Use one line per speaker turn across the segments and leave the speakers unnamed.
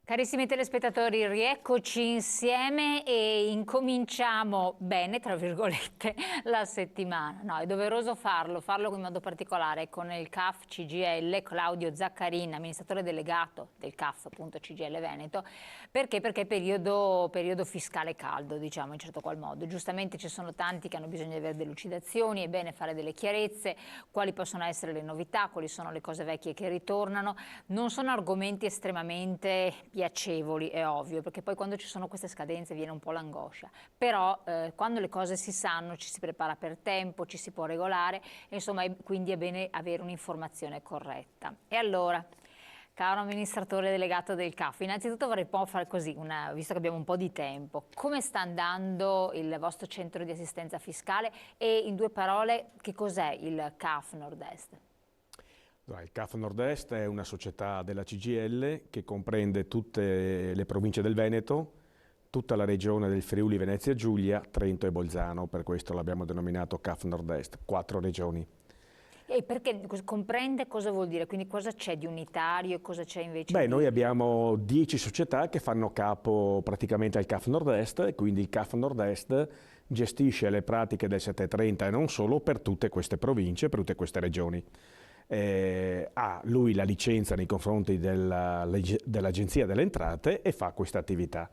Carissimi telespettatori, rieccoci insieme e incominciamo bene, tra virgolette, la settimana. No, è doveroso farlo in modo particolare con il CAF CGIL, Claudio Zaccarin, amministratore delegato del CAF, appunto CGIL Veneto, perché è periodo fiscale caldo, diciamo in certo qual modo. Giustamente ci sono tanti che hanno bisogno di avere delucidazioni, è bene fare delle chiarezze, quali possono essere le novità, quali sono le cose vecchie che ritornano. Non sono argomenti estremamente piacevoli, è ovvio, perché poi quando ci sono queste scadenze viene un po' l'angoscia, però quando le cose si sanno ci si prepara per tempo, ci si può regolare, e insomma quindi è bene avere un'informazione corretta. E allora, caro amministratore delegato del CAF, innanzitutto vorrei un po' fare così, visto che abbiamo un po' di tempo, come sta andando il vostro centro di assistenza fiscale e in due parole che cos'è il CAF Nord-Est?
Il CAF Nord-Est è una società della CGIL che comprende tutte le province del Veneto, tutta la regione del Friuli Venezia Giulia, Trento e Bolzano, per questo l'abbiamo denominato CAF Nord-Est, 4 regioni.
E perché comprende cosa vuol dire? Quindi cosa c'è di unitario e cosa c'è invece
Beh,
di...
noi abbiamo 10 società che fanno capo praticamente al CAF Nord-Est e quindi il CAF Nord-Est gestisce le pratiche del 730 e non solo per tutte queste province, per tutte queste regioni. Ha lui la licenza nei confronti dell'Agenzia delle Entrate e fa questa attività.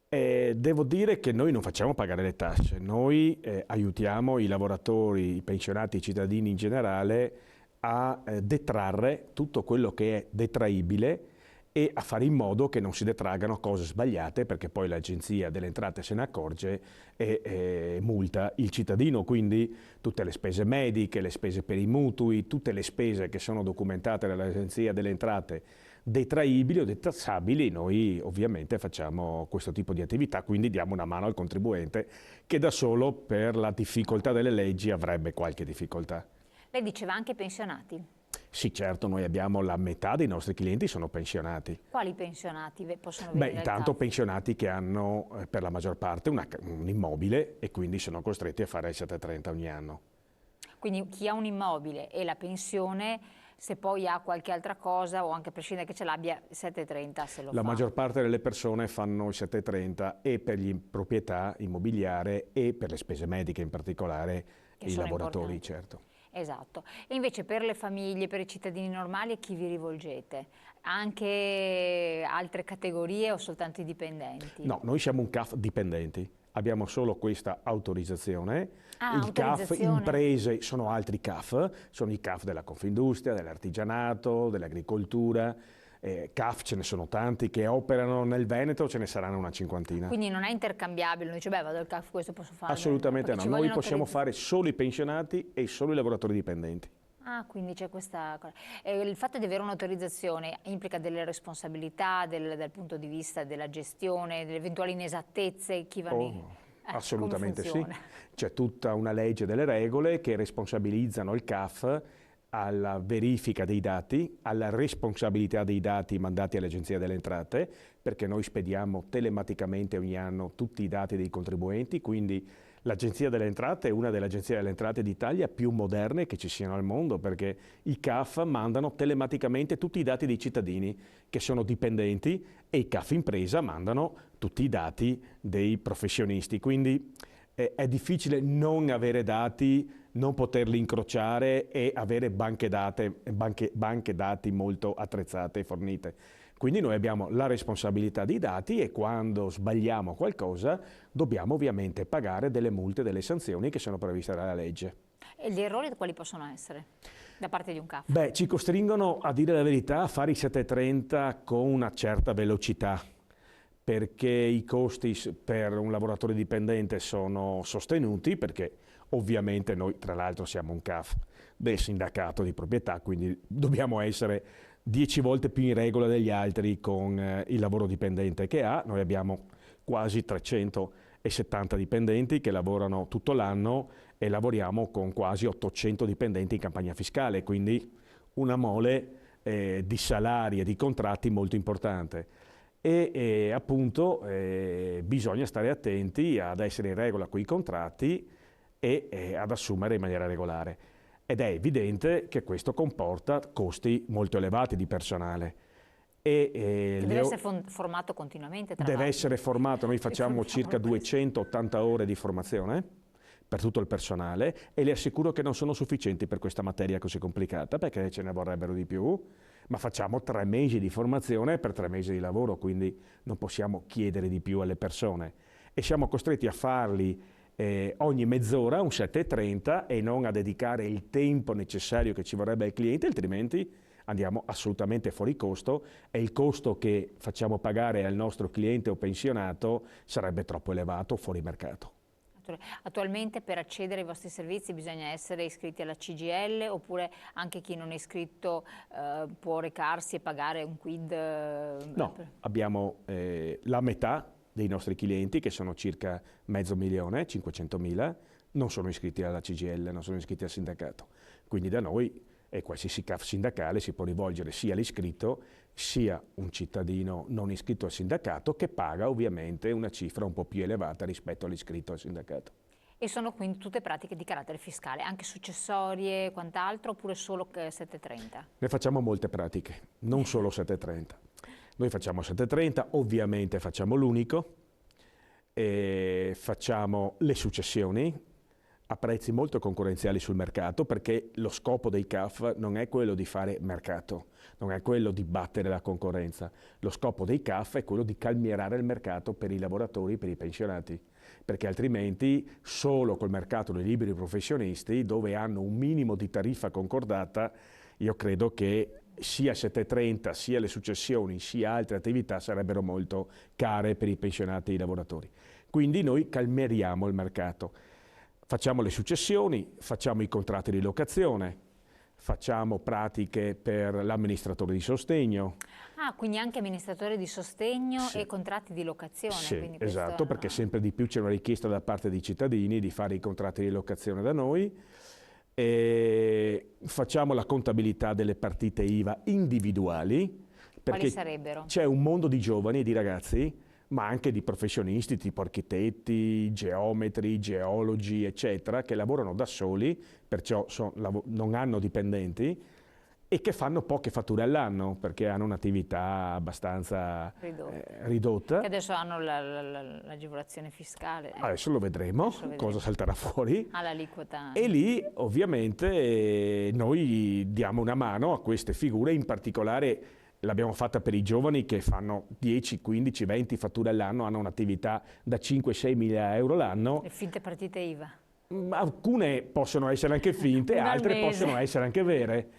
Devo dire che noi non facciamo pagare le tasse, noi aiutiamo i lavoratori, i pensionati, i cittadini in generale a detrarre tutto quello che è detraibile e a fare in modo che non si detraggano cose sbagliate, perché poi l'Agenzia delle Entrate se ne accorge e multa il cittadino. Quindi tutte le spese mediche, le spese per i mutui, tutte le spese che sono documentate dall'Agenzia delle Entrate detraibili o detassabili, noi ovviamente facciamo questo tipo di attività, quindi diamo una mano al contribuente che da solo per la difficoltà delle leggi avrebbe qualche difficoltà.
Lei diceva anche pensionati.
Sì, certo, noi abbiamo la metà dei nostri clienti sono pensionati.
Quali pensionati possono
Beh,
venire al
intanto
CAF?
pensionati che hanno per la maggior parte un immobile e quindi sono costretti a fare il 730 ogni anno.
Quindi chi ha un immobile e la pensione, se poi ha qualche altra cosa o anche a prescindere che ce l'abbia, 730 se lo
La
fa.
maggior parte delle persone fanno il 730 e per gli proprietà immobiliare e per le spese mediche in particolare,
Che
i
sono
lavoratori,
importanti.
certo.
Esatto. E invece per le famiglie, per i cittadini normali, a chi vi rivolgete? Anche altre categorie o soltanto i dipendenti?
No, noi siamo un CAF dipendenti, abbiamo solo questa autorizzazione.
Ah,
Il CAF
autorizzazione.
imprese sono altri CAF, sono i CAF della Confindustria, dell'artigianato, dell'agricoltura. CAF ce ne sono tanti che operano nel Veneto, ce ne saranno una cinquantina.
Quindi non è intercambiabile, non dice beh vado al CAF, questo posso fare.
Assolutamente
Perché
no,
ci
noi
vogliono
possiamo
autorizzazioni.
fare solo i pensionati e solo i lavoratori dipendenti.
Ah, quindi c'è questa cosa. Il fatto di avere un'autorizzazione implica delle responsabilità dal punto di vista della gestione, delle eventuali inesattezze, chi va come
Assolutamente sì.
funziona?
C'è tutta una legge delle regole che responsabilizzano il CAF alla verifica dei dati, alla responsabilità dei dati mandati all'Agenzia delle Entrate, perché noi spediamo telematicamente ogni anno tutti i dati dei contribuenti, quindi l'Agenzia delle Entrate è una delle agenzie delle entrate d'Italia più moderne che ci siano al mondo, perché i CAF mandano telematicamente tutti i dati dei cittadini che sono dipendenti e i CAF impresa mandano tutti i dati dei professionisti. Quindi è difficile non avere dati, non poterli incrociare e avere banche dati molto attrezzate e fornite. Quindi noi abbiamo la responsabilità dei dati e quando sbagliamo qualcosa dobbiamo ovviamente pagare delle multe, delle sanzioni che sono previste dalla legge.
E gli errori quali possono essere da parte di un CAF?
Beh, ci costringono, a dire la verità, a fare i 730 con una certa velocità, perché i costi per un lavoratore dipendente sono sostenuti, perché ovviamente noi tra l'altro siamo un CAF del sindacato di proprietà, quindi dobbiamo essere 10 volte più in regola degli altri con il lavoro dipendente che ha. Noi abbiamo quasi 370 dipendenti che lavorano tutto l'anno e lavoriamo con quasi 800 dipendenti in campagna fiscale, quindi una mole di salari e di contratti molto importante. Appunto bisogna stare attenti ad essere in regola con i contratti e ad assumere in maniera regolare. Ed è evidente che questo comporta costi molto elevati di personale.
Che deve essere formato continuamente, tra
deve
l'altro.
essere formato, noi facciamo circa
Ricordiamo questo.
280 ore di formazione per tutto il personale e le assicuro che non sono sufficienti per questa materia così complicata, perché ce ne vorrebbero di più, ma facciamo 3 mesi di formazione per 3 mesi di lavoro, quindi non possiamo chiedere di più alle persone e siamo costretti a farli ogni mezz'ora, un 7:30, e non a dedicare il tempo necessario che ci vorrebbe al cliente, altrimenti andiamo assolutamente fuori costo e il costo che facciamo pagare al nostro cliente o pensionato sarebbe troppo elevato, fuori mercato.
Attualmente per accedere ai vostri servizi bisogna essere iscritti alla CGIL, oppure anche chi non è iscritto può recarsi e pagare un quid?
No, abbiamo la metà dei nostri clienti, che sono circa 500.000, 500.000, non sono iscritti alla CGIL, non sono iscritti al sindacato. Quindi da noi qualsiasi CAF sindacale si può rivolgere sia l'iscritto sia un cittadino non iscritto al sindacato, che paga ovviamente una cifra un po' più elevata rispetto all'iscritto al sindacato.
E sono quindi tutte pratiche di carattere fiscale, anche successorie e quant'altro, oppure solo 730?
Ne facciamo molte pratiche, non solo 730. Noi facciamo 730, ovviamente facciamo l'unico, facciamo le successioni a prezzi molto concorrenziali sul mercato, perché lo scopo dei CAF non è quello di fare mercato, non è quello di battere la concorrenza. Lo scopo dei CAF è quello di calmierare il mercato per i lavoratori, per i pensionati, perché altrimenti solo col mercato dei liberi professionisti, dove hanno un minimo di tariffa concordata, io credo che sia 730, sia le successioni, sia altre attività sarebbero molto care per i pensionati e i lavoratori. Quindi noi calmeriamo il mercato. Facciamo le successioni, facciamo i contratti di locazione, facciamo pratiche per l'amministratore di sostegno.
Ah, quindi anche amministratore di sostegno
Sì.
E contratti di locazione.
Sì,
Quindi
esatto, perché sempre di più c'è una richiesta da parte dei cittadini di fare i contratti di locazione da noi. E facciamo la contabilità delle partite IVA individuali.
Quali
Perché
sarebbero?
c'è un mondo di giovani e di ragazzi, ma anche di professionisti tipo architetti, geometri, geologi, eccetera, che lavorano da soli, perciò non hanno dipendenti, e che fanno poche fatture all'anno, perché hanno un'attività abbastanza ridotta.
Che adesso hanno l'agevolazione fiscale.
Adesso lo vedremo, cosa salterà fuori.
L'aliquota.
E lì ovviamente noi diamo una mano a queste figure, in particolare l'abbiamo fatta per i giovani che fanno 10, 15, 20 fatture all'anno, hanno un'attività da 5-6 mila euro l'anno.
Le finte partite IVA.
Alcune possono essere anche finte, altre possono essere anche vere.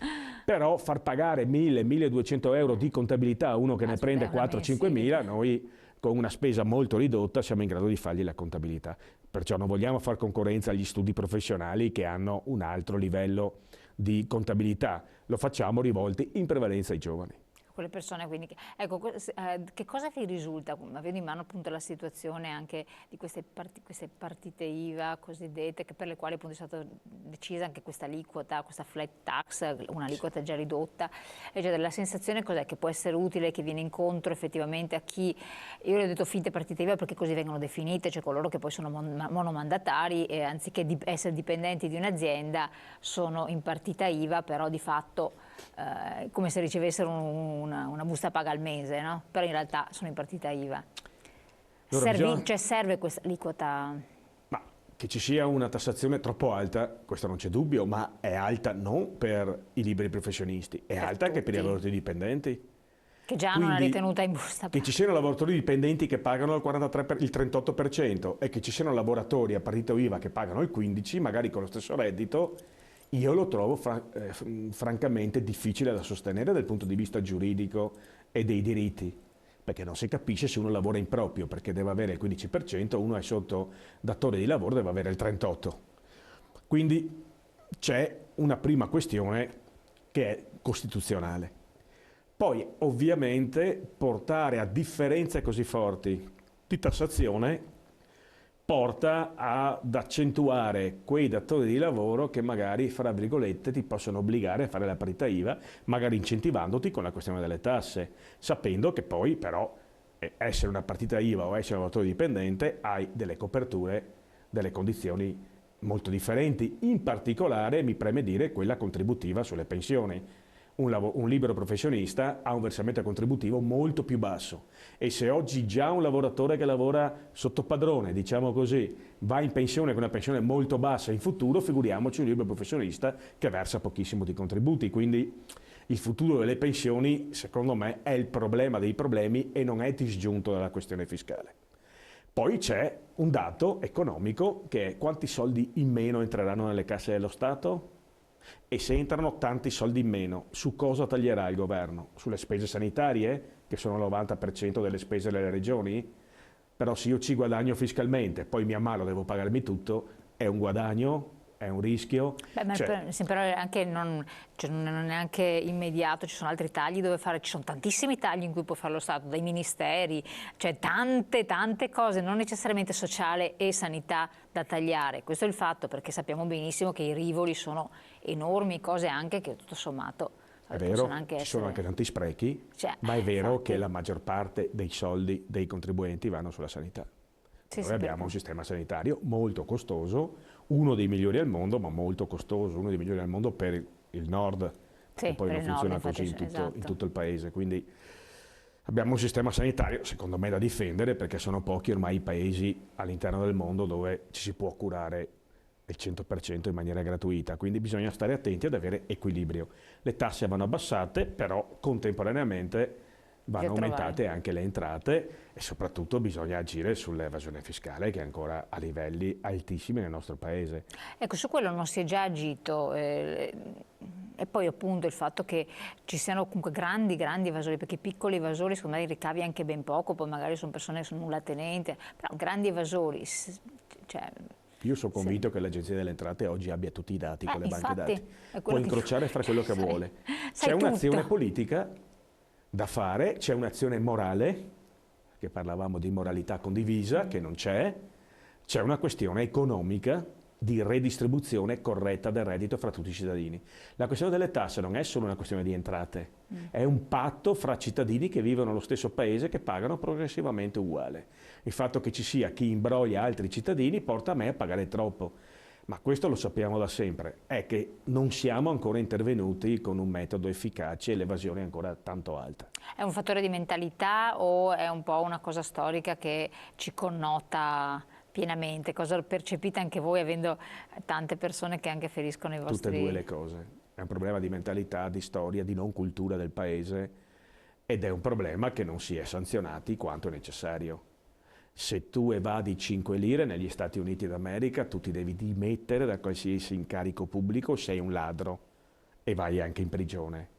Però far pagare 1.000-1.200 euro di contabilità a uno che ne prende 4-5 mila, noi con una spesa molto ridotta siamo in grado di fargli la contabilità. Perciò non vogliamo far concorrenza agli studi professionali che hanno un altro livello di contabilità. Lo facciamo rivolti in prevalenza ai giovani.
Quelle persone, quindi, ecco, che cosa vi risulta, avendo in mano appunto la situazione anche di queste partite IVA cosiddette, per le quali appunto è stata decisa anche questa aliquota, questa flat tax, un'aliquota già ridotta, cioè, la sensazione cos'è? Che può essere utile, che viene incontro effettivamente a chi, io le ho detto finte partite IVA perché così vengono definite, cioè coloro che poi sono monomandatari e anziché essere dipendenti di un'azienda sono in partita IVA, però di fatto come se ricevessero una busta paga al mese, no? Però in realtà sono in partita IVA. Cioè serve questa aliquota?
Ma che ci sia una tassazione troppo alta, questo non c'è dubbio, ma è alta non per i liberi professionisti, è alta anche per i lavoratori dipendenti.
Che già hanno una ritenuta in busta paga.
Che ci siano lavoratori dipendenti che pagano il 38% e che ci siano lavoratori a partita IVA che pagano il 15%, magari con lo stesso reddito, io lo trovo francamente difficile da sostenere dal punto di vista giuridico e dei diritti, perché non si capisce se uno lavora in proprio, perché deve avere il 15%, uno è sotto datore di lavoro, deve avere il 38%. Quindi c'è una prima questione che è costituzionale. Poi ovviamente portare a differenze così forti di tassazione porta ad accentuare quei datori di lavoro che magari, fra virgolette, ti possono obbligare a fare la parità IVA, magari incentivandoti con la questione delle tasse, sapendo che poi però essere una partita IVA o essere un lavoratore dipendente hai delle coperture, delle condizioni molto differenti, in particolare mi preme dire quella contributiva sulle pensioni. un libero professionista ha un versamento contributivo molto più basso e se oggi già un lavoratore che lavora sotto padrone, diciamo così, va in pensione con una pensione molto bassa in futuro, figuriamoci un libero professionista che versa pochissimo di contributi. Quindi il futuro delle pensioni, secondo me, è il problema dei problemi e non è disgiunto dalla questione fiscale. Poi c'è un dato economico che è quanti soldi in meno entreranno nelle casse dello Stato? E se entrano tanti soldi in meno, su cosa taglierà il governo? Sulle spese sanitarie, che sono il 90% delle spese delle regioni? Però se io ci guadagno fiscalmente, poi mi ammalo, devo pagarmi tutto, è un guadagno? È un rischio?
Beh, ma però anche non è neanche immediato, ci sono altri tagli dove fare, ci sono tantissimi tagli in cui può fare lo Stato, dai ministeri, cioè tante cose, non necessariamente sociale e sanità da tagliare. Questo è il fatto, perché sappiamo benissimo che i rivoli sono enormi, cose anche che tutto sommato
è vero, ci sono anche tanti sprechi,
cioè,
ma è vero
infatti,
che la maggior parte dei soldi dei contribuenti vanno sulla sanità. Noi abbiamo un sistema sanitario molto costoso, uno dei migliori al mondo, ma molto costoso, uno dei migliori al mondo per il nord, che poi non funziona così in tutto il paese. Quindi abbiamo un sistema sanitario, secondo me, da difendere, perché sono pochi ormai i paesi all'interno del mondo dove ci si può curare il 100% in maniera gratuita, quindi bisogna stare attenti ad avere equilibrio. Le tasse vanno abbassate, però contemporaneamente vanno aumentate anche le entrate e soprattutto bisogna agire sull'evasione fiscale che è ancora a livelli altissimi nel nostro paese.
Ecco, su quello non si è già agito e poi appunto il fatto che ci siano comunque grandi evasori, perché i piccoli evasori secondo me ricavi anche ben poco, poi magari sono persone che sono nulla tenenti, però grandi evasori, cioè,
io sono convinto che l'Agenzia delle Entrate oggi abbia tutti i dati con le banche dati, può incrociare e fare quello che vuole. C'è un'azione politica da fare, c'è un'azione morale, che parlavamo di moralità condivisa, che non c'è una questione economica di redistribuzione corretta del reddito fra tutti i cittadini. La questione delle tasse non è solo una questione di entrate, è un patto fra cittadini che vivono nello stesso paese che pagano progressivamente uguale. Il fatto che ci sia chi imbroglia altri cittadini porta a me a pagare troppo. Ma questo lo sappiamo da sempre, è che non siamo ancora intervenuti con un metodo efficace e l'evasione è ancora tanto alta.
È un fattore di mentalità o è un po' una cosa storica che ci connota pienamente? Cosa percepite anche voi avendo tante persone che anche feriscono i vostri...
Tutte e due le cose. È un problema di mentalità, di storia, di non cultura del paese ed è un problema che non si è sanzionati quanto è necessario. Se tu evadi 5 lire negli Stati Uniti d'America, tu ti devi dimettere da qualsiasi incarico pubblico, sei un ladro e vai anche in prigione.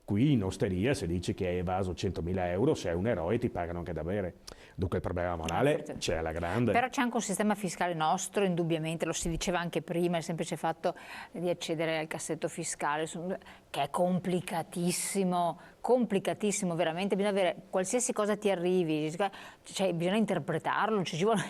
Qui in osteria, se dici che hai evaso 100.000 euro, sei un eroe, ti pagano anche da bere. Dunque il problema morale c'è alla grande.
Però c'è anche un sistema fiscale nostro, indubbiamente, lo si diceva anche prima, il semplice fatto di accedere al cassetto fiscale, che è complicatissimo, veramente, bisogna avere, qualsiasi cosa ti arrivi, cioè, bisogna interpretarlo, ci vuole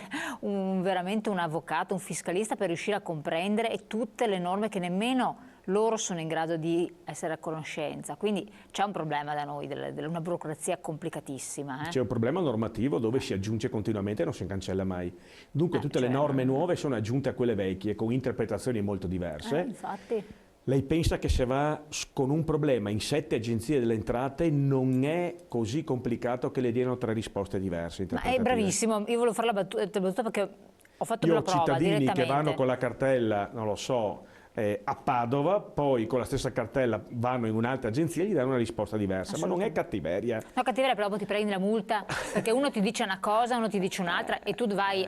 veramente un avvocato, un fiscalista per riuscire a comprendere e tutte le norme che nemmeno loro sono in grado di essere a conoscenza, quindi c'è un problema da noi, una burocrazia complicatissima.
C'è un problema normativo dove si aggiunge continuamente e non si cancella mai. Dunque tutte le norme nuove sono aggiunte a quelle vecchie con interpretazioni molto diverse.
Infatti.
Lei pensa che se va con un problema in 7 agenzie delle entrate non è così complicato che le diano 3 risposte diverse.
Ma è bravissimo, io volevo fare la battuta perché ho fatto la prova direttamente.
Io ho cittadini che vanno con la cartella, non lo so, a Padova, poi con la stessa cartella vanno in un'altra agenzia e gli danno una risposta diversa, ma non è cattiveria.
No, cattiveria, però dopo ti prendi la multa, perché uno ti dice una cosa, uno ti dice un'altra e tu vai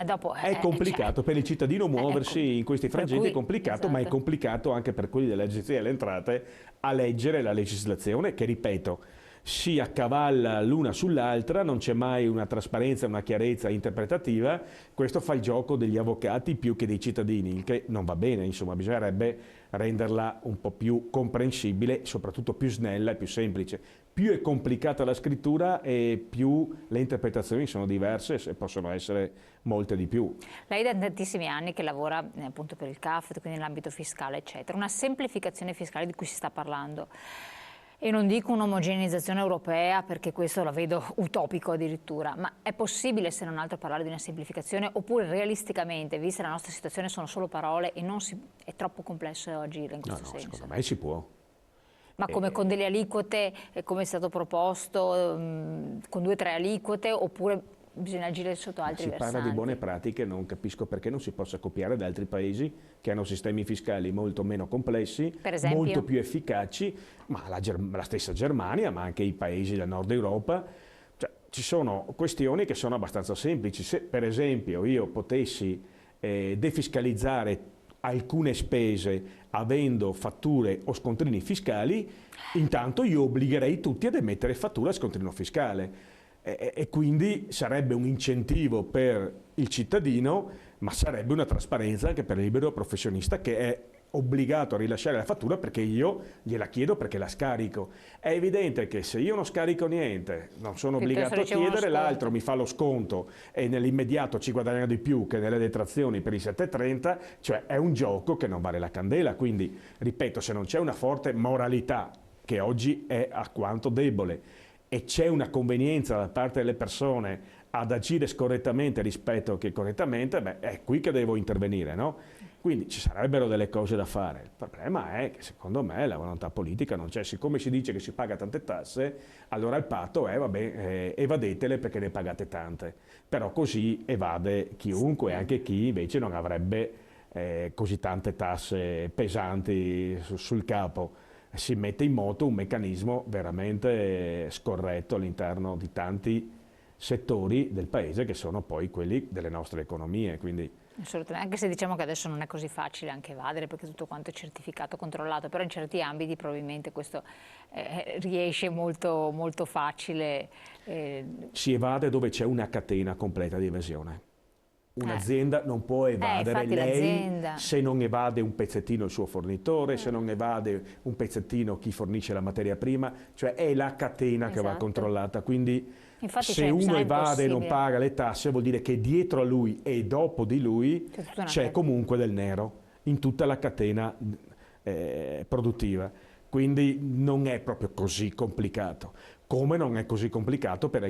dopo...
È complicato, per il cittadino muoversi in questi frangenti è complicato, ma è complicato anche per quelli dell'Agenzia delle Entrate a leggere la legislazione che, ripeto, si accavalla l'una sull'altra, non c'è mai una trasparenza, una chiarezza interpretativa, questo fa il gioco degli avvocati più che dei cittadini, che non va bene, insomma, bisognerebbe renderla un po' più comprensibile, soprattutto più snella e più semplice. Più è complicata la scrittura e più le interpretazioni sono diverse e possono essere molte di più.
Lei da tantissimi anni che lavora appunto per il CAF, quindi nell'ambito fiscale, eccetera, una semplificazione fiscale di cui si sta parlando. E non dico un'omogeneizzazione europea perché questo la vedo utopico addirittura, ma è possibile se non altro parlare di una semplificazione oppure realisticamente, vista la nostra situazione, sono solo parole e è troppo complesso agire in questo senso?
Secondo me si può.
Ma come con delle aliquote, come è stato proposto, con 2 o 3 aliquote, oppure bisogna agire sotto altri versanti?
Si parla di buone pratiche, non capisco perché non si possa copiare da altri paesi che hanno sistemi fiscali molto meno complessi,
Per esempio?
molto più efficaci, ma la stessa Germania, ma anche i paesi del nord Europa. Cioè, ci sono questioni che sono abbastanza semplici. Se per esempio io potessi defiscalizzare alcune spese avendo fatture o scontrini fiscali, intanto io obbligherei tutti ad emettere fattura e scontrino fiscale e quindi sarebbe un incentivo per il cittadino, ma sarebbe una trasparenza anche per il libero professionista che è obbligato a rilasciare la fattura perché io gliela chiedo perché la scarico. È evidente che se io non scarico niente, non sono obbligato a chiedere, l'altro mi fa lo sconto e nell'immediato ci guadagna di più che nelle detrazioni per i 7,30, cioè è un gioco che non vale la candela. Quindi, ripeto, se non c'è una forte moralità, che oggi è alquanto debole, e c'è una convenienza da parte delle persone ad agire scorrettamente rispetto che correttamente, beh, è qui che devo intervenire, no? Quindi ci sarebbero delle cose da fare. Il problema è che secondo me la volontà politica non c'è. Siccome si dice che si paga tante tasse, allora il patto è, vabbè, evadetele perché ne pagate tante. Però così evade chiunque, anche chi invece non avrebbe così tante tasse pesanti sul capo. Si mette in moto un meccanismo veramente scorretto all'interno di tanti settori del paese che sono poi quelli delle nostre economie. Quindi
assolutamente, anche se diciamo che adesso non è così facile anche evadere perché tutto quanto è certificato, controllato, però in certi ambiti probabilmente questo riesce molto, molto facile.
Si evade dove c'è una catena completa di evasione. Un'azienda non può evadere, lei se non evade un pezzettino il suo fornitore, se non evade un pezzettino chi fornisce la materia prima, cioè è la catena che va controllata. Quindi
infatti
se uno evade e non paga le tasse vuol dire che dietro a lui e dopo di lui c'è comunque del nero in tutta la catena produttiva. Quindi non è proprio così complicato, come non è così complicato per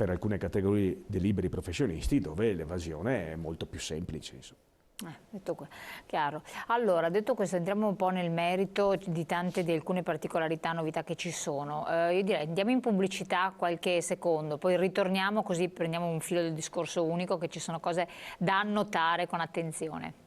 alcune categorie di liberi professionisti dove l'evasione è molto più semplice.
Chiaro. Allora, detto questo, entriamo un po' nel merito di alcune particolarità, novità che ci sono. Io direi andiamo in pubblicità qualche secondo, poi ritorniamo così prendiamo un filo del discorso unico, che ci sono cose da annotare con attenzione.